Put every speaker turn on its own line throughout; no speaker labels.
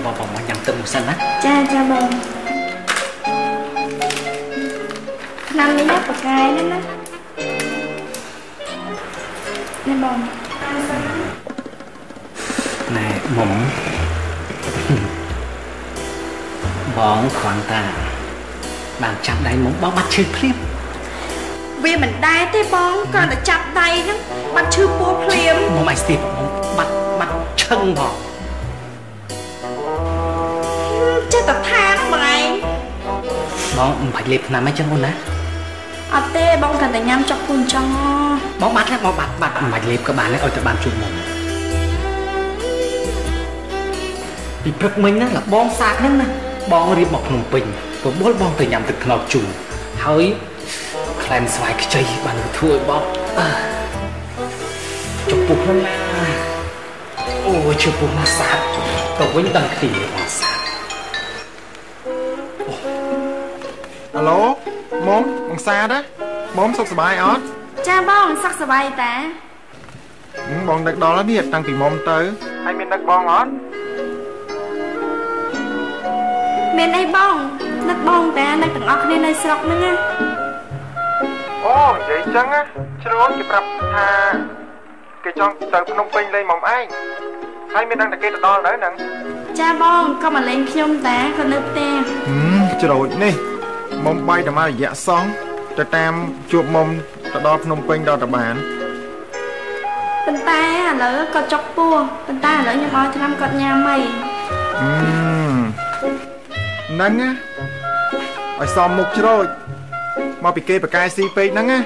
បងមកញ៉ាំទឹកមួយសិនណា
ចាបងឆ្នាំនេះណាប្រកាយណាណាបង
ណែមុំបងគ្រាន់តែបានចាប់ដៃមុំបងបាត់ឈឺភ្លាម
វាមិនដែរទេបងគ្រាន់តែចាប់ដៃហ្នឹងបាត់ឈឺពោះភ្លាម
មុំអីស្ទីមុំបាត់ឈឹងបង
ចេះតែថាហ្នឹងបងឯង
បងមិនបាច់លេបថ្នាំអីចឹងអូនណា
អត់ទេបងគ្រាន់តែញ៉ាំចុកពូនចង់
បងបាត់ហើយបងបាត់មិនបាច់លេបក៏បានដែរឲ្យតែបានជួបមុំពីព្រឹកមិញណាលបងសាកហ្នឹងណាបងរៀបមកភ្នំពេញបបួលបងទៅញ៉ាំទឹកខ្នុរជូរហើយខ្លែងស្វាយខ្ចីបានធ្វើឲ្យបងចុកពុះហ្នឹងណាអូជឿពុះណាសាកទៅវិញដឹងទីបងសាក
អាឡូមុំបងសាទណាមុំសុខសប្បាយអត់
ចាបងសុខសប្បាយតា
បងដឹកដល់ហើយនេះតាំងពីមុំទៅហើយមានដឹកបងអត់
មានអីបងនឹកបងតានឹកទាំងអស់គ្នានៅស្រុកហ្នឹងណា
អូនិយាយចឹងណាជ្រូនគេប្រាប់ថាគេចង់ទៅភ្នំពេញលេងមុំឯងហើយមានដឹងតែគេទៅដល់នៅហ្នឹង
ចាបងក៏មកលេងខ្ញុំតាក៏នៅផ្ទះ
ជ្រូននេះមុំបាយតែមករយៈសងទៅតាមជួបមុំទៅដល់ភ្នំពេញដល់តែបាន
ប៉ុន្តែឥឡូវគាត់ចុកពោះប៉ុន្តែឥឡូវខ្ញុំឲ្យឆ្នាំគាត់ញ៉ាំអី
ហ្នឹងណាឲ្យសមមុខជ្រូចមកពីគេបកាយស៊ីពេកហ្នឹងណា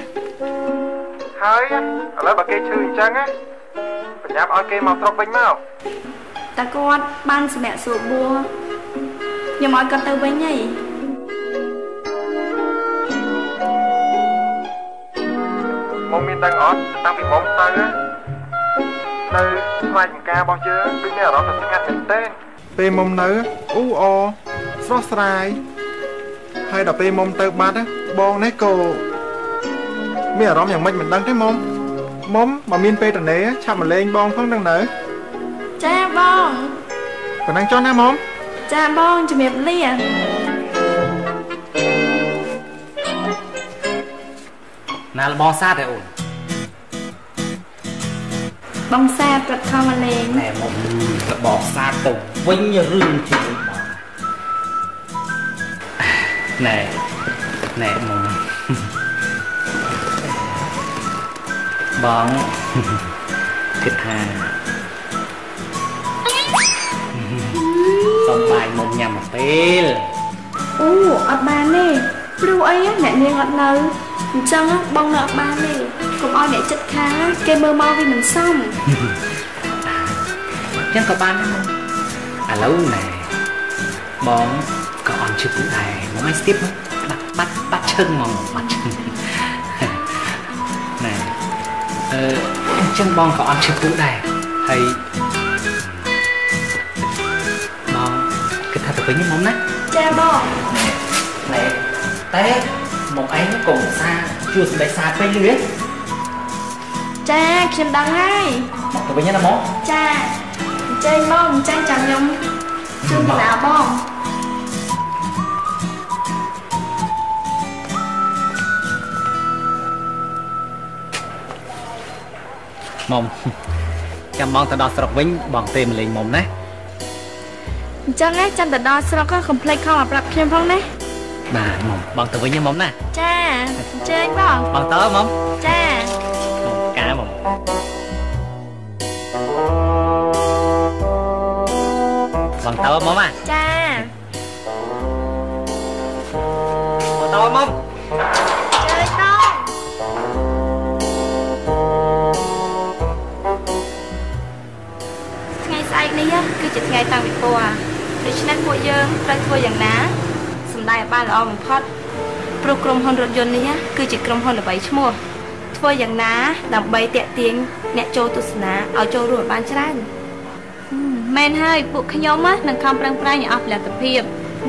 ហើយឥឡូវបើគេឈឺអញ្ចឹងណាបញ្ញាប់ឲ្យគេមកស្រុកវិញមក
តែគាត់បានសម្រាប់សួរបួរខ្ញុំឲ្យគាត់ទៅវិញហី
មុំមានដឹងអត់តាំងពីមុំទៅនៅស្វែងចម្ការរបស់យើងដូចមានអារម្មណ៍ថាស្ងាត់មែនទែនពេលមុំនៅអ៊ូអស្រស់ស្រាយហើយដល់ពេលមុំទៅបាត់បងនេះក៏មានអារម្មណ៍យ៉ាងម៉េចមិនដឹងទេមុំបើមានពេលតនេឆាប់មកលេងបងផងនឹងនៅ
ចាបង
ប៉ុណ្ណឹងចុះណាមុំ
ចាបងជំរាបលា
ណាលបងសាទទេអូន
បងសាទគាត់ខំមកលេង
ណែមុំបងសាទទៅវិញរឿងទៀតណែមុំបងគិតថាសុំបាយមុំញ៉ាំមកពេល
អូអត់បានទេព្រោះអីអ្នកនាងអត់នៅអញ្ចឹងបងនៅអត់បានទេកុំឲ្យអ្នកចិត្តខាងគេមើលមកវាមិនសម
ចឹងក៏បានដែរឥឡូវណែបងក៏អន់ជិះពុះដែរមកឲ្យស្ទាបបាត់ឈឹងមកបាត់ឈឹងណែអញ្ចឹងបងក៏អត់ឈិះពុះដែរហើយបងគិតថាទៅវិញមុំណា
ចាបង
ណែតែមកឯងកុំសាជួយសម្ដែងសារពេញលឿន
ចាខ្ញុំដឹងហើយ
មកទៅវិញណាមក
ចាអញ្ចឹងបងអញ្ចឹងចាំខ្ញុំជួយទៅណាបង
មុំចាំបងទៅដល់ស្រុកវិញបងទេមកលេងមុំណា
អញ្ចឹងចាំទៅដល់ស្រុកកុំភ្លេចខំមកប្រាប់ខ្ញុំផងណា
បាទមុំបងទៅវិញណាមុំណា
ចាអញ្ជើញបង
ទៅមុំ
ចា
មុំកាមុំបងទៅមុំ
ចា
ទៅមុំ
ជើញបងថ្ងៃស្អែកនេះគឺជាថ្ងៃតាំងពិព័រណ៍ដូច្នេះពួកយើងត្រូវធ្វើយ៉ាងណាសម្ដែងឲ្យបានល្អបំផុតព្រោះក្រុមហ៊ុនរថយន្តនេះគឺជាក្រុមហ៊ុនល្បីឈ្មោះធ្វើយ៉ាងណាដើម្បីទាក់ទាញអ្នកចូលទស្សនាឲ្យចូលរួមបានច្រើនមែនហើយពួកខ្ញុំនឹងខំប្រឹងប្រែងឲ្យអស់ផលិតភាព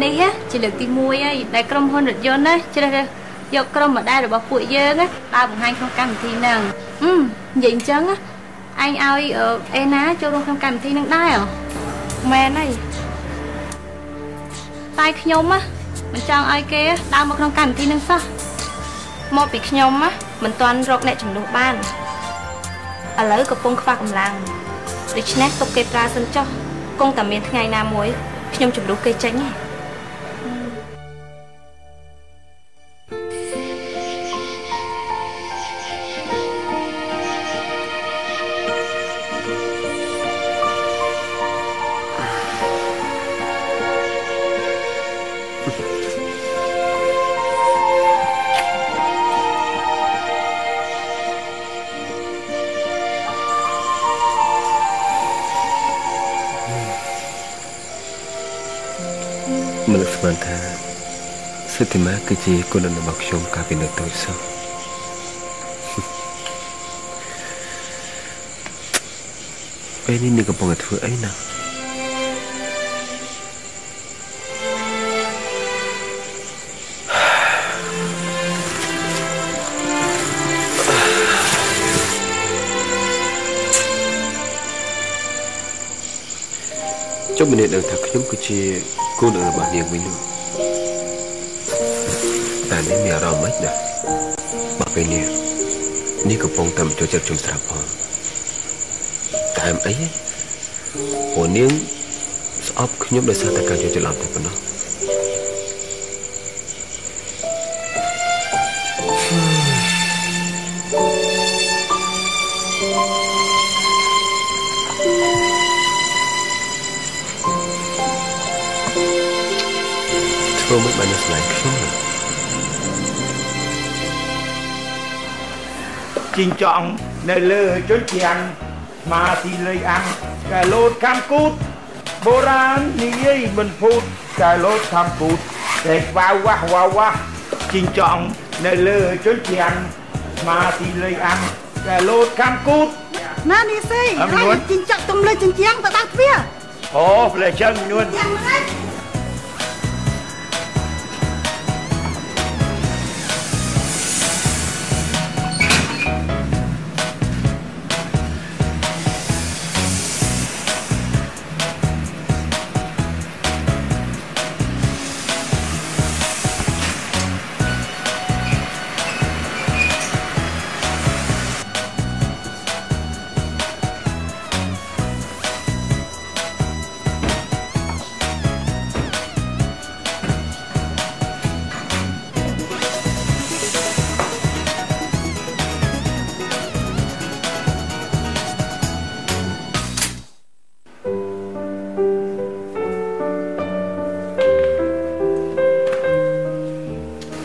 នេះជាលើកទី1ហើយដែលក្រុមហ៊ុនរថយន្តជ្រើសរើសយកក្រុមម៉ូដែលរបស់ពួកយើងដើរបង្ហាញក្នុងកម្មវិធីហ្នឹងនិយាយអញ្ចឹងឯងឲ្យអេណាចូលរួមក្នុងកម្មវិធីហ្នឹងដែរមែនហើយ តែខ្ញុំមិនចង់ឲ្យគេដើរមកក្នុងកម្មវិធីនឹងសោះមកពីខ្ញុំមិនទាន់រកអ្នកជំនួសបានឥឡូវកំពុងខ្វះកម្លាំងដូច្នេះទុកគេប្រើសិនចុះគង់តែមានថ្ងៃណាមួយខ្ញុំជំនួសគេចេញទេ
មិនស្មានថាសិទ្ធិមាគឺជាគុណរបស់ខ្ញុំកាលពីនៅតូចសោះពេលនេះនាងកំពុងតែធ្វើអីណាចុះម្នាក់ដឹងថាខ្ញុំគឺជាគូនរបស់នាងវិញនោះតែនាងមានអារម្មណ៍មិនដែរបើពេលនេះនាងកំពុងតែចូលចិត្តជុំស្រាប់ផងតែអីព្រោះនាងស្អប់ខ្ញុំដោយសារតែការយល់ច្រឡំតែប៉ុណ្ណោះធ្វើមិនបានស្លាញ់ខ្ញុំ
ជីងចង់នៅលើជញ្ជាំងមកទីលុយអាំងកែលោតខំគូតបុរាណនិយាយមិនភូតកែលោតខំគូតតែវ៉ាវ៉ាជីងចង់នៅលើជញ្ជាំងមកទីលុយអាំងកែលោតខំគូត
ណានេះសិហើយជីងចាក់ទំលើជញ្ជាំងទៅដាក់ទ្វារ
អូផ្លែចឹងនួន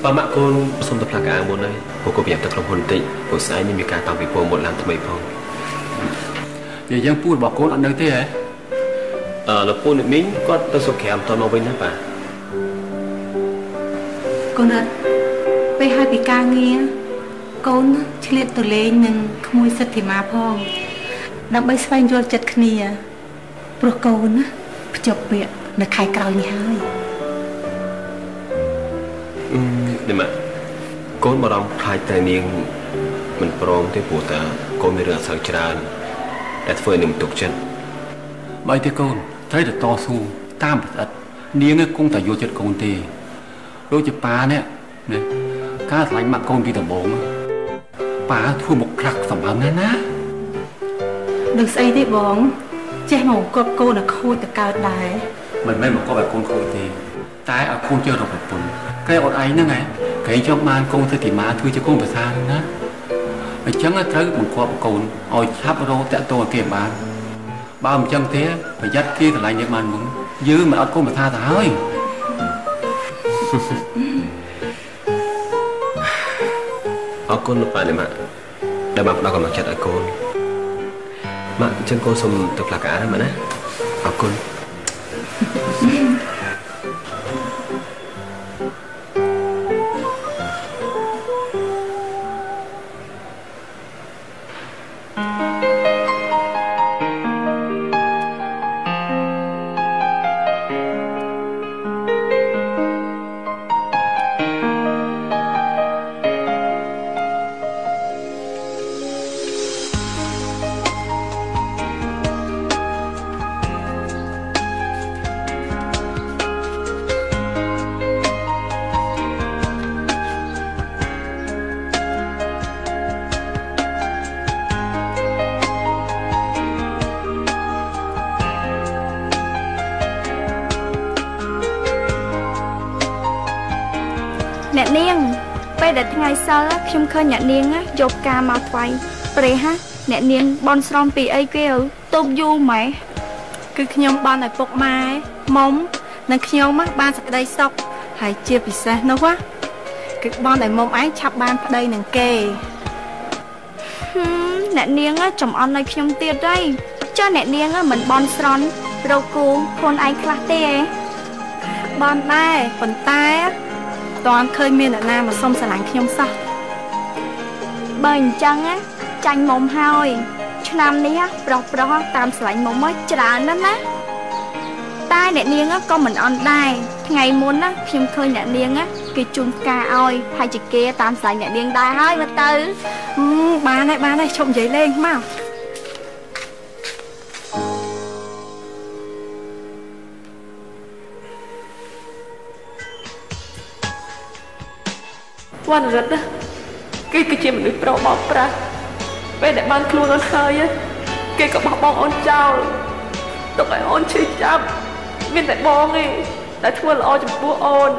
បើម៉ាក់កូនសុំទៅផ្លាស់កាមុនហើយពួកកូនប្រយ័ត្នទៅក្រុមហ៊ុនបន្តិចព្រោះស្អែកនេះមានការតាំងពីពងមុនឡើងថ្មីផង
និយាយយ៉ាងពូរបស់កូនអត់នៅទេហ៎
លោកពូអ្នកមីងគាត់ទៅសុខក្រាមតមកវិញណាប៉ា
កូនអត់ពេលហើយពីការងារកូនឆ្លៀតទៅលេងនឹងក្មួយសិទ្ធិមាផងដើម្បីស្វែងយល់ចិត្តគ្នាព្រោះកូនណាភ្ជាប់ពាក្យនៅខែក្រោយនេះហើយ
នេះម៉ាក់កូនបារម្ភខ្លាចតែនាងមិនព្រមទេព្រោះតាកូនមានរឿងអសើច្រើនតែធ្វើឲ្យនាងទុកចិត្ត
បើទេកូនត្រូវតែតស៊ូតាមប្រតិបត្តិនាងគង់តែយល់ចិត្តកូនទេដូចជាប៉ានេះការឆ្លាញ់ម៉ាក់កូនពីដំបូងប៉ាធ្វើមុខខ្លាក់សម្បើមណា
ដឹងស្អីទេបងចេះមកគាត់កូនឲ្យខូចទៅកើតដែរ
មិនមែនមកគាត់ឲ្យកូនខូចទេតែឲ្យកូនចេះរកប្រពន្ធគេអត់ឯងហ្នឹងគេចង់បានកូនសិទ្ធិមាធ្វើជាកូនប្រសាណាអញ្ចឹងត្រូវបង្គាប់កូនឲ្យឆាប់រកតាក់ទងឲ្យគេបានបើមិនចឹងទេប្រយ័ត្នគេឆ្លាញ់យើងបានមុនយើងមិនអត់កូនប្រសាទៅហើយ
អរគុណលោកប៉ានេះម៉ាក់ដែលបានផ្ដល់កម្លាំងចិត្តឲ្យកូនម៉ាក់អញ្ចឹងកូនសូមទៅផ្លាស់កាណាម៉ាក់ណាអរគុណ
អ្នកនាងពេលដែលថ្ងៃសិលខ្ញុំឃើញអ្នកនាងយកផ្កាមកថ្វាយព្រះហ่ะអ្នកនាងបន់ស្រន់ពីអីគេទុកយូរម៉េះ
គឺខ្ញុំបន់ឲ្យពុកម៉ែមុំនិងខ្ញុំបានសេចក្តីសុខហើយជាពិសេសនោះគឺបន់ឲ្យមុំឯងឆាប់បានប្តីនឹងគេ
អ្នកនាងចំអន់ឲ្យខ្ញុំទៀតហើយចុះអ្នកនាងមិនបន់ស្រន់រកគូខ្លួនឯងខ្លះទេ
បន់ដែរប៉ុន្តែតើឃើញមានអ្នកណាមកសុំស្រឡាញ់ខ្ញុំសោះ
បើអញ្ចឹងចាញ់មុំហើយឆ្នាំនេះប្រុសតាមស្រឡាញ់មុំមកច្រើនណាស់ណាតែអ្នកនាងក៏មិនអន់ដែរថ្ងៃមុនខ្ញុំឃើញអ្នកនាងគេជូនផ្កាឲ្យហើយជាគេតាមស្រឡាញ់អ្នកនាងដែរហើយមើលទៅ
បានហើយឈប់និយាយលេងមក
វណ្ណរិទ្ធគេគឺជាមនុស្សប្រុសបោកប្រាស់ពេលដែលបានខ្លួនអូនហើយគេក៏បោះបង់អូនចោលទុកឲ្យអូនឈឺចាប់មានតែបងឯងដែលធ្វើល្អចំពោះអូន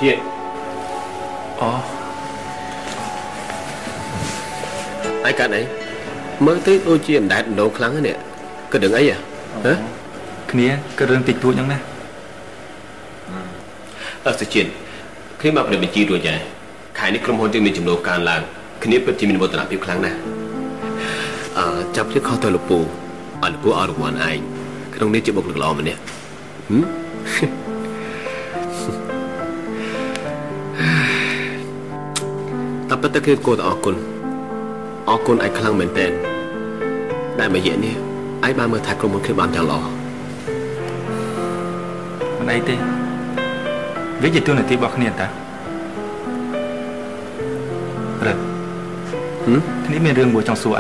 ជាតិ
អូ
ឯកាត់អីមើលទៅដូចជាអណ្ដែតអណ្ដូងខ្លាំងហ្នឹងគិតរឿងអីហ៎
គ្នាគិតរឿងតិចតួចហ្នឹងណា
សុជាតិគ្នាមកប្របញ្ជីរួចហើយខែនេះក្រុមហ៊ុនយើងមានចំនួនកើនឡើងគ្នាពិតជាមានវឌ្ឍនភាពខ្លាំងណាស់ចាប់ជាខុសទៅលពូអររង្វាន់ឯងក្នុងនេះជាបុគ្គលិកល្អម្នាក់តែប៉ុន្តែគឺគួរតែអរគុណឯងខ្លាំងមែនទែនដែលមួយរយៈនេះឯងបានមើលថែក្រុមហ៊ុនគ្នាបានយ៉ាងល្អ
មិនអីទេវាជាទូនាទីរបស់គ្នាតាព្រឹកគ្នាមានរឿងមួយចង់សួរ